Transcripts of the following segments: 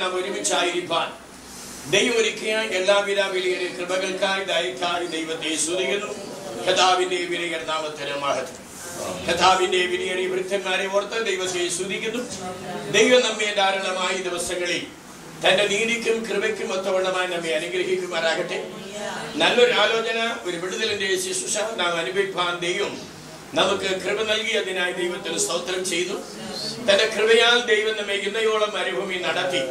നാം ഒരുമിച്ചായിരിക്കാൻ ദൈവമൊരുക്കിയ എല്ലാവിധ വലിയ കൃപകൾക്കായി ദയക്കായി ദൈവത്തെ സ്തുതിക്കുന്നു. കർത്താവിന്റെ വിലയേറിയ നാമത്തിന് മഹത്വം. കർത്താവിന്റെ വിലയേറിയ വൃദ്ധന്മാരെ ഓർത്ത് ദൈവത്തെ സ്തുതിക്കുന്നു. ദൈവം നമ്മെ ധാരാളമായ ദിവസങ്ങളിൽ തന്റെ നീതിക്കും കൃപയ്ക്കും ഒത്തവണ്ണമായി നമ്മെ അനുഗ്രഹിക്കുമാറാകട്ടെ. നല്ലൊരു ആലോചന, ഒരു വിടുതലിന്റെ ശുശ്രൂഷ നാം അനുഭവിപ്പാൻ ദൈവം നമുക്ക് കൃപ നൽകിയതിനായി ദൈവത്തിന് സ്തോത്രം ചെയ്തു. തന്റെ കൃപയാൽ ദൈവം നമ്മെ ഇന്നയോളം മരുഭൂമി നടത്തി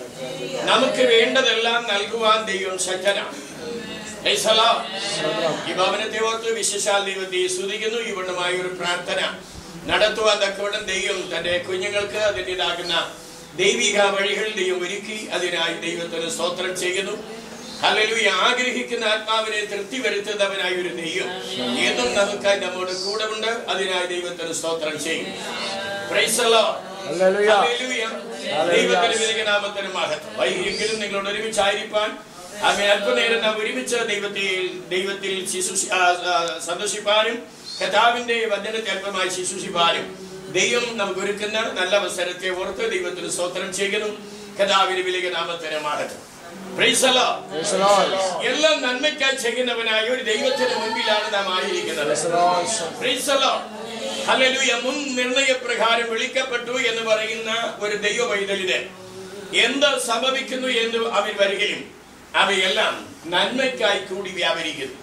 നമുക്ക് വേണ്ടതെല്ലാം നൽകുവാൻ ദൈവം ശക്തനാണ്. ഈ ഭവനത്തെ ഓർത്ത് വിശേഷാൽ ദൈവത്തെ സ്തുതിക്കുന്നു. ഈ വണ്ണമായ ഒരു പ്രാർത്ഥന നടത്തുവാൻ തക്കവണ്ണം ദൈവം തന്റെ കുഞ്ഞുങ്ങൾക്ക് അതിൻ്റെതാകുന്ന ദൈവിക വഴികൾ ദൈവം ഒരുക്കി. അതിനായി ദൈവത്തിന് സ്തോത്രം ചെയ്യുന്നു. ഹല്ലേലൂയ. ആഗ്രഹിക്കുന്ന ആത്മാവിനെ തൃപ്തി വരുത്തുന്നവനായ ഒരു ദൈവം എന്നും നമുക്കായി നമ്മോട് കൂടെ ഉണ്ട്. അതിനായി ദൈവത്തിന് സ്തോത്രം ചെയ്യും. Praise the Lord. ഹല്ലേലൂയ. ദൈവത്തിന്റെ വിലയേറിയ നാമത്തിന് മഹത്വം. വൈകിയെങ്കിലും നിങ്ങളോട് ഒരുമിച്ചായിരിക്കാൻ അല്പനേരം നാം ഒരുമിച്ച് ദൈവത്തിൽ സന്തോഷിപ്പാനും കർത്താവിന്റെ വചനത്തെ അല്പമായി ശുശ്രൂഷിപ്പാനും ദൈവം നമുക്ക് ഒരുക്കുന്ന നല്ല അവസരത്തെ ഓർത്ത് ദൈവത്തിന് സ്തോത്രം ചെയ്യുന്നു. കർത്താവിന്റെ വിലയേറിയ നാമത്തിന് മഹത്വം. Praise the Lord. എല്ലാം നന്മയ്ക്കായി ചെയ്യുന്നവനായ ഒരു ദൈവത്തിന് മുൻപിലാണ് നാം ആയിരിക്കുന്നത്. Praise the Lord. ഹല്ലേലൂയ. മുൻ നിർണയപ്രകാരം വിളിക്കപ്പെട്ടു എന്ന് പറയുന്ന ഒരു ദൈവ പൈതലിന് എന്ത് സംഭവിക്കുന്നു എന്ന് അവൻ വരികയും അവയെല്ലാം നന്മയ്ക്കായി കൂടി വ്യാപരിക്കുന്നു.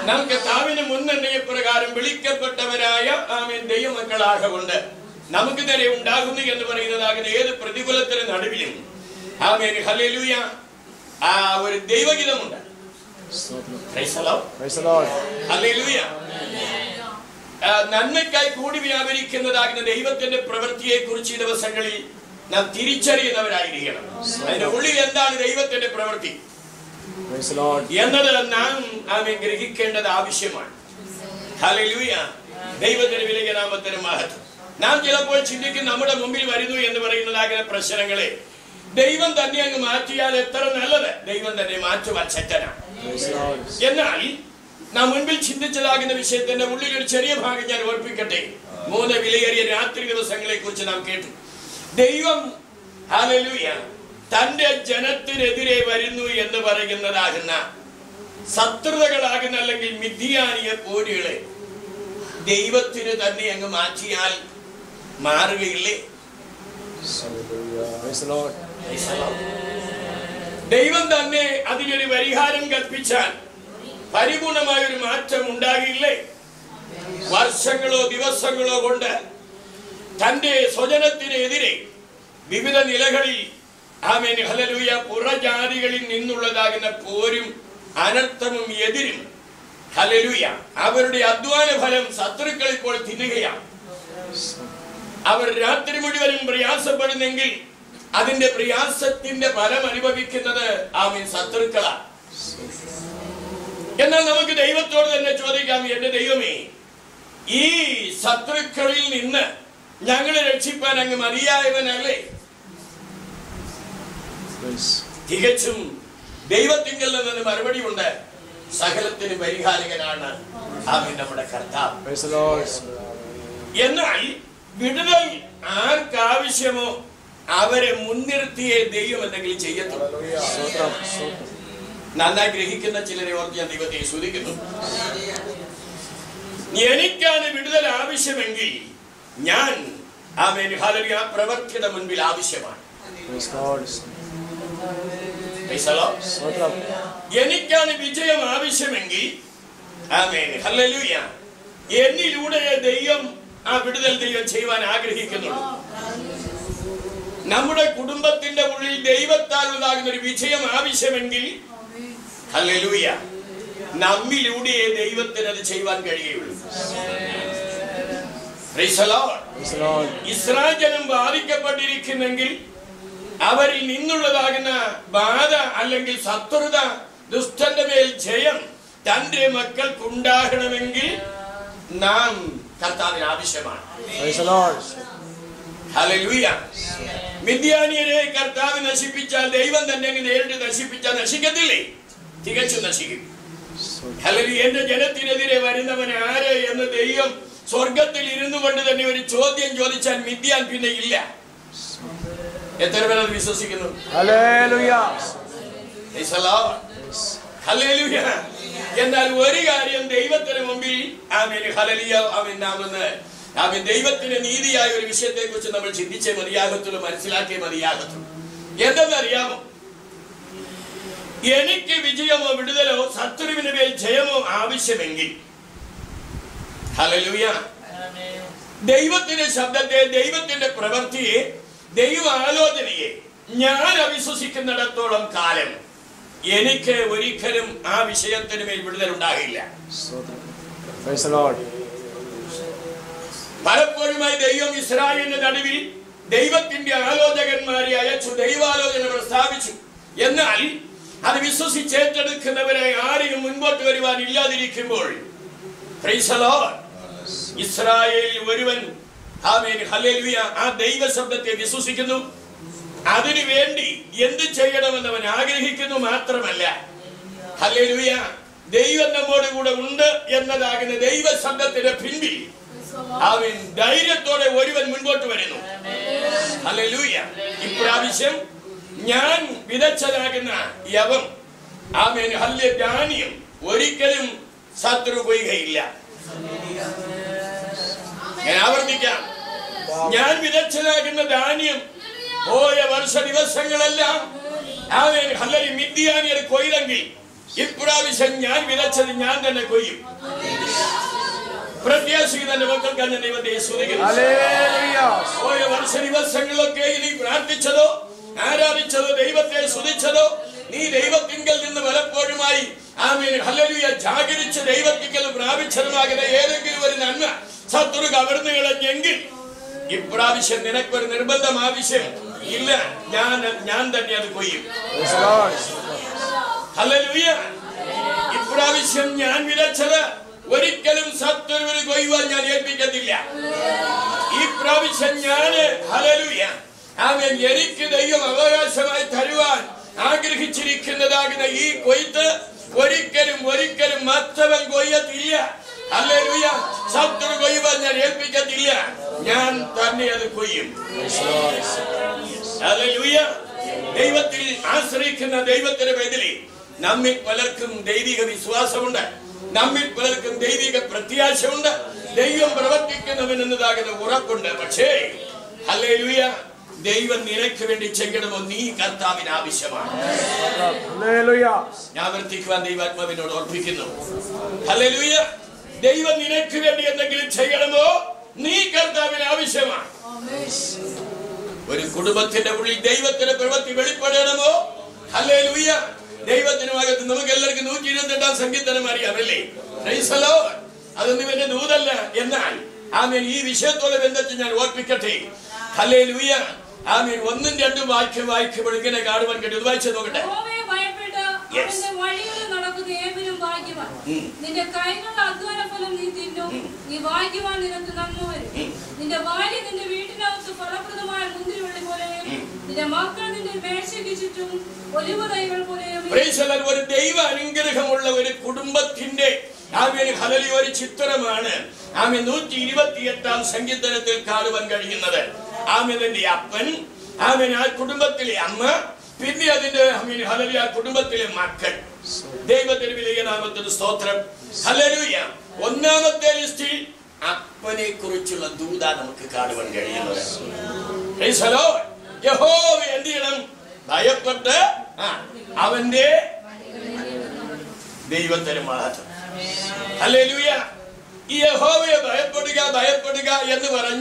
നാം കർത്താവിന് മുൻ നിർണയപ്രകാരം വിളിക്കപ്പെട്ടവരായ ദൈവമക്കളാകൊണ്ട് നമുക്ക് നേരെ ഉണ്ടാകുന്നു എന്ന് പറയുന്നതാകുന്ന ഏത് പ്രതികൂലത്തിന് നടുവിലും ആമേൻ ഹല്ലേലൂയ ആ ഒരു ദൈവഗീതമുണ്ട്. ഹല്ലേലൂയ. നന്മയ്ക്കായി കൂടി വ്യാപരിക്കുന്നതാകുന്ന ദൈവത്തിന്റെ പ്രവൃത്തിയെ കുറിച്ച് ഈ ദിവസങ്ങളിൽ നാം തിരിച്ചറിയുന്നവരായിരിക്കണം. അതിന്റെ ഉള്ളിൽ എന്താണ് ദൈവത്തിന്റെ പ്രവൃത്തി എന്നത് നാം ഗ്രഹിക്കേണ്ടത് ആവശ്യമാണ്. ഹല്ലേലൂയ. ദൈവത്തിന്റെ വിലയേറിയ നാമത്തിന് മഹത്വം. നാം ചിലപ്പോൾ ചിന്തിക്കും നമ്മുടെ മുമ്പിൽ വരുന്നു എന്ന് പറയുന്നതാകുന്ന പ്രശ്നങ്ങളെ ദൈവം തന്നെ അങ്ങ് മാറ്റിയാൽ എത്ര നല്ലത്. ദൈവം തന്നെ മാറ്റുവാൻ ശക്തനാണ്. എന്നാൽ നാം മുൻപിൽ ചിന്തിച്ചതാകുന്ന വിഷയത്തിന്റെ ഉള്ളിൽ ഒരു ചെറിയ ഭാഗം ഞാൻ ഓർപ്പിക്കട്ടെ. 3 വിലയേറിയ രാത്രി ദിവസങ്ങളെ കുറിച്ച് നാം കേട്ടു. ദൈവം ഹല്ലേലൂയ തന്റെ ജനത്തിനെതിരെ വരുന്നു എന്ന് പറയുന്നതാകുന്ന ശത്രുതകളാകുന്ന അല്ലെങ്കിൽ മിഥ്യാനിയ പോരുകളെ ദൈവത്തിന് തന്നെ അങ്ങ് മാറ്റിയാൽ മാറുകയില്ലേ? ദൈവം തന്നെ അതിനൊരു പരിഹാരം കൽപ്പിച്ചാൽ പരിപൂർണമായ ഒരു മാറ്റം ഉണ്ടാകില്ലേ? വർഷങ്ങളോ ദിവസങ്ങളോ കൊണ്ട് തന്റെ സ്വജനത്തിനെതിരെ വിവിധ നിലകളിൽ ആമേൻ ഹല്ലേലൂയ പുറജാതികളിൽ നിന്നുള്ളതാകുന്ന പോരും അനർത്ഥവും എതിരും ഹല്ലേലൂയ അവരുടെ അധ്വാന ഫലം ശത്രുക്കൾ ഇപ്പോൾ തിന്നുകയാണ്. അവർ രാത്രി മുഴുവനും പ്രയാസപ്പെടുന്നെങ്കിൽ അതിന്റെ പ്രയാസത്തിന്റെ ഫലം അനുഭവിക്കുന്നത് ആമേൻ ശത്രുക്കളാണ്. എന്നാൽ നമുക്ക് ദൈവത്തോട് തന്നെ ചോദിക്കാം, എന്റെ ദൈവമേ, ഈ ശത്രുക്കളിൽ നിന്ന് ഞങ്ങളെ രക്ഷിപ്പാൻ അങ്ങ് മതിയായവനല്ലേ? തികച്ചും ദൈവത്തിങ്കൽ നിന്ന് മറുപടി ഉണ്ട്. സകലത്തിന് പരിഹാരകനാണ് ആമേൻ നമ്മുടെ കർത്താവ്. എന്നാൽ വിടുതൽ ആർക്കാവശ്യമോ അവരെ മുൻനിർത്തിയേ ദൈവം എന്തെങ്കിലും ചെയ്യത്തുള്ളൂ. നന്നായി ഗ്രഹിക്കുന്ന ചിലരെ ഓർത്ത് ഞാൻ ദൈവത്തെ സ്തുതിക്കുന്നു. എനിക്കാണ് വിടുതൽ ആവശ്യമെങ്കിൽ ഞാൻ ആമേൻ ഹല്ലേലൂയ പ്രവൃത്തിയുടെ മുൻപിൽ ആവശ്യമാണ്. എനിക്കാണ് വിജയം ആവശ്യമെങ്കിൽ ആമേൻ ഹല്ലേലൂയ എന്നിലൂടെ ദൈവം ആ വിടുതൽ ദൈവം ചെയ്യുവാൻ ആഗ്രഹിക്കുന്നുള്ളൂ. നമ്മുടെ കുടുംബത്തിന്റെ ഉള്ളിൽ ദൈവത്താൽ ഉണ്ടാകുന്ന ഒരു വിജയം ആവശ്യമെങ്കിൽ ഹല്ലേലൂയ, നമ്മിലൂടെ ദൈവത്തിന് അത് ചെയ്യുവാൻ കഴിയുള്ളൂ. ഇസ്രായേൽ ജനം ബാധിക്കപ്പെട്ടിരിക്കുന്നെങ്കിൽ അവരിൽ നിന്നുള്ളതാകുന്ന ബാധ അല്ലെങ്കിൽ ശത്രുത, ദുഷ്ടന്റെ മേൽ ജയം തന്റെ മക്കൾക്കുണ്ടാകണമെങ്കിൽ നാം കർത്താവിന് ആവശ്യമാണ്. ഹല്ലേലൂയ. മിദ്യാനിയരെ കർത്താവ് നശിപ്പിച്ചാൽ ദൈവം തന്നെ നേരിട്ട് നശിപ്പിച്ചാൽ നശിക്കത്തില്ലേ? തികച്ചും നശിക്കും. ഹല്ലേലൂയ. എന്റെ ജനത്തിനെതിരെ വരുന്നവൻ ആര് എന്ന് ദൈവം സ്വർഗത്തിൽ ഇരുന്നു കൊണ്ട് തന്നെ ഒരു ചോദ്യം ചോദിച്ചാൽ മിദ്യാൻ പിന്നെ ഇല്ല. എത്ര പേർ അത് വിശ്വസിക്കുന്നു? ഹല്ലേലൂയ. ഹല്ലേലൂയ. എന്നാൽ ഒരു കാര്യം ദൈവത്തിന് മുമ്പിൽ ആമേൻ ഹല്ലേലൂയ ആമേൻ നാമെന്ന് ആമേൻ ദൈവത്തിന്റെ നീതിയായ ഒരു വിഷയത്തെ കുറിച്ച് നമ്മൾ ചിന്തിച്ചേ മതിയാകത്തുള്ളൂ, മനസ്സിലാക്കിയേ മതിയാകത്തുള്ളൂ. എന്തെന്നറിയാമോ? എനിക്ക് വിജയമോ വിടുതലോ ശത്രുവിന് മേൽ ജയമോ ആവശ്യമെങ്കിൽ ഹല്ലേലൂയ ദൈവത്തിന്റെ ശബ്ദത്തെ, ദൈവത്തിന്റെ പ്രവൃത്തിയെ, ദൈവ ആലോചനയെ ഞാൻ അവിശ്വസിക്കുന്നിടത്തോളം കാലം എനിക്ക് ഒരിക്കലും ആ വിഷയത്തിന് മേൽ വിടുതൽ ഉണ്ടാകില്ല. പലപ്പോഴുമായി ദൈവം ഇസ്രായേലിന്റെ നടുവിൽ ദൈവത്തിന്റെ ആലോചകന്മാരെ അയച്ചു, ദൈവാലോചന പ്രസ്താവിച്ചു. എന്നാൽ അത് വിശ്വസിച്ചേറ്റെടുക്കുന്നവരെ ആരെയും മുൻപോട്ട് വരുവാൻ ഇല്ലാതിരിക്കുമ്പോൾ ഇസ്രായേലിൽ ഒരുവൻ ആമേൻ ഹല്ലേലൂയ ആ ദൈവ ശബ്ദത്തെ വിശ്വസിക്കുന്നു. അതിനു വേണ്ടി എന്ത് ചെയ്യണമെന്ന് അവൻ ആഗ്രഹിക്കുന്നു. മാത്രമല്ല ഹല്ലേലൂയ ദൈവം നമ്മോട് കൂടെ ഉണ്ട് എന്നതാകുന്ന ദൈവ ശബ്ദത്തിന്റെ പിൻപിൽ അവൻ ധൈര്യത്തോടെ ഒരുവൻ മുൻപോട്ട് വരുന്നു. ഹല്ലേലൂയ. ഇപ്രാവശ്യം ഞാൻ വിതച്ചതാകുന്ന യവം ആമേൻ ഹല്ലേലൂയ ധാന്യം ഒരിക്കലും ശത്രു കൊയ്യുകയില്ല. ഞാൻ ആവർത്തിക്കാം, ഞാൻ വിതച്ചതാകുന്ന ധാന്യം പോയ വർഷ ദിവസങ്ങളെല്ലാം ആമേൻ ഹല്ലേലൂയ മിദ്യാനിയർ കൊയ്തെങ്കിൽ ഇപ്രാവശ്യം ഞാൻ വിതച്ചത് ഞാൻ തന്നെ കൊയ്യും. പ്രത്യാശിക്കുന്ന മക്കൾക്ക് ഞാൻ ദൈവത്തെ സ്തുതിക്കുന്നു. പോയ വർഷ ദിവസങ്ങളിലൊക്കെ നീ പ്രാർത്ഥിച്ചതോ ആരാധിച്ചതോ ദൈവത്തെ സ്തുതിച്ചതോ നീ ദൈവത്തിങ്കൽ നിന്ന് പലപ്പോഴുമായി ആമേൻ ഹല്ലേലൂയ ജാഗരിച്ച് ദൈവത്തിങ്കൽ പ്രാപിച്ചതുമാകുന്ന ഏതെങ്കിലും ഒരു നന്മ ശത്രു കവർന്നു കളഞ്ഞെങ്കിൽ ഇപ്രാവശ്യം നിനക്കൊരു നിർബന്ധം ആവശ്യം ഇല്ല, ഞാൻ തന്നെ അത് കൊയ്യും. ഹല്ലേലൂയ. ഇപ്രാവശ്യം ഞാൻ വിതച്ചത് ഒരിക്കലും ശത്രുവിന് കൊയ്യുവാൻ ഞാൻ ഏൽപ്പിക്കത്തില്ല. ഈ പ്രാവശ്യം ഞാന് ഹല്ലേലൂയ ആമേൻ എനിക്ക് ദൈവം അവകാശമായി തരുവാൻ ആഗ്രഹിച്ചിരിക്കുന്നതാകുന്ന ഈ കൊയ്ത്ത് ഒരിക്കലും ഒരിക്കലും മറ്റവൻ കൊയ്യത്തില്ല. ഹല്ലേലൂയ. ശത്രു കൊയ്യുവാൻ ഞാൻ ഏൽപ്പിക്കത്തില്ല, ഞാൻ തന്നെ അത് കൊയ്യും. ഹല്ലേലൂയ. ദൈവത്തിൽ ആശ്രയിക്കുന്ന ദൈവത്തിന്റെ ബദലി നമ്മിൽ പലർക്കും ദൈവിക വിശ്വാസമുണ്ട്, നമ്മിൽ പലർക്കും ദൈവിക പ്രത്യാശയുണ്ട്, ദൈവം പ്രവർത്തിക്കുന്നവനെന്നതാകുന്ന ഉറപ്പുണ്ട്. പക്ഷേ ഹല്ലേലൂയ ദൈവം നിനക്ക് വേണ്ടി ചെയ്യണമോ നീ കർത്താവിന് ആവശ്യമാണ്. ഞാൻ വർത്തിക്കുവാൻ ദൈവാത്മാവിനോട് ഓർപ്പിക്കുന്നു. ഹല്ലേലൂയ. ദൈവം നിനക്ക് വേണ്ടി എന്തെങ്കിലും ചെയ്യണമോ നീ കർത്താവിന് ആവശ്യമാണ്. ഒരു കുടുംബത്തിന്റെ ഉള്ളിൽ ദൈവത്തിന്റെ പ്രവൃത്തി വെളിപ്പെടണമോ ഹല്ലേലൂയ ദൈവത്തിന് ഭാഗത്ത് നമുക്ക് എല്ലാവർക്കും 128 സങ്കീർത്തനം അറിയാമല്ലേ? അതൊന്നും എന്റെ ദൂതല്ല. എന്നാൽ ആമേൻ ഈ വിഷയത്തോടെ ബന്ധത്തിൽ ഞാൻ ഓർപ്പിക്കട്ടെ. ഹല്ലേലൂയ. ആമേൻ 1ഉം 2ഉം വായിക്കുമ്പോൾ ഇങ്ങനെ കാണുവാൻ കഴിയും. ഇത് വായിച്ചു നോക്കട്ടെ. നിന്റെ കൈകളുടെ അധ്വാനഫലം നീ തിന്നും, നീ ഭാഗ്യവാൻ, നിനക്ക് നന്മ വരും. നിന്റെ ഭാര്യ നിന്റെ വീട്ടിനകത്ത് ഫലപ്രദമായ മുന്തിരിവള്ളി പോലെയും നിന്റെ മക്കൾ നിന്റെ മേശയ്ക്ക് ചുറ്റും ഒലിവ് തൈകൾ പോലെയും. ഒരു ദൈവ അനുഗ്രഹമുള്ള ഒരു കുടുംബത്തിന്റെ ആമേൻ ഹല്ലേലൂയ ഒരു ചിത്രമാണ് ആമേൻ 128 സങ്കീർത്തനത്തിൽ കാണുവാൻ കഴിയുന്നത്. ആമേന്റെ അപ്പൻ, ആമേൻ ആ കുടുംബത്തിലെ അമ്മ, പിന്നെ അതിന്റെ ആമേൻ ഹല്ലേലൂയ കുടുംബത്തിലെ മക്കൾ. ദൈവത്തിന്റെ വലിയ നാമത്തിന് സ്തോത്രം. ഹല്ലേലൂയ. 1ാമത്തെ ലിസ്റ്റിൽ അപ്പനെ കുറിച്ചുള്ള ദൂത നമുക്ക് കാണുവാൻ കഴിയുന്നത്. യഹോവ എന്ത് ചെയ്യണം? ഭയപ്പെട്ട് അവന്റെ ദൈവത്തിന് മഹത്വം. ഹല്ലേലൂയ. ഈ യഹോവയെ ഭയപ്പെടുക ഭയപ്പെടുക എന്ന് പറഞ്ഞു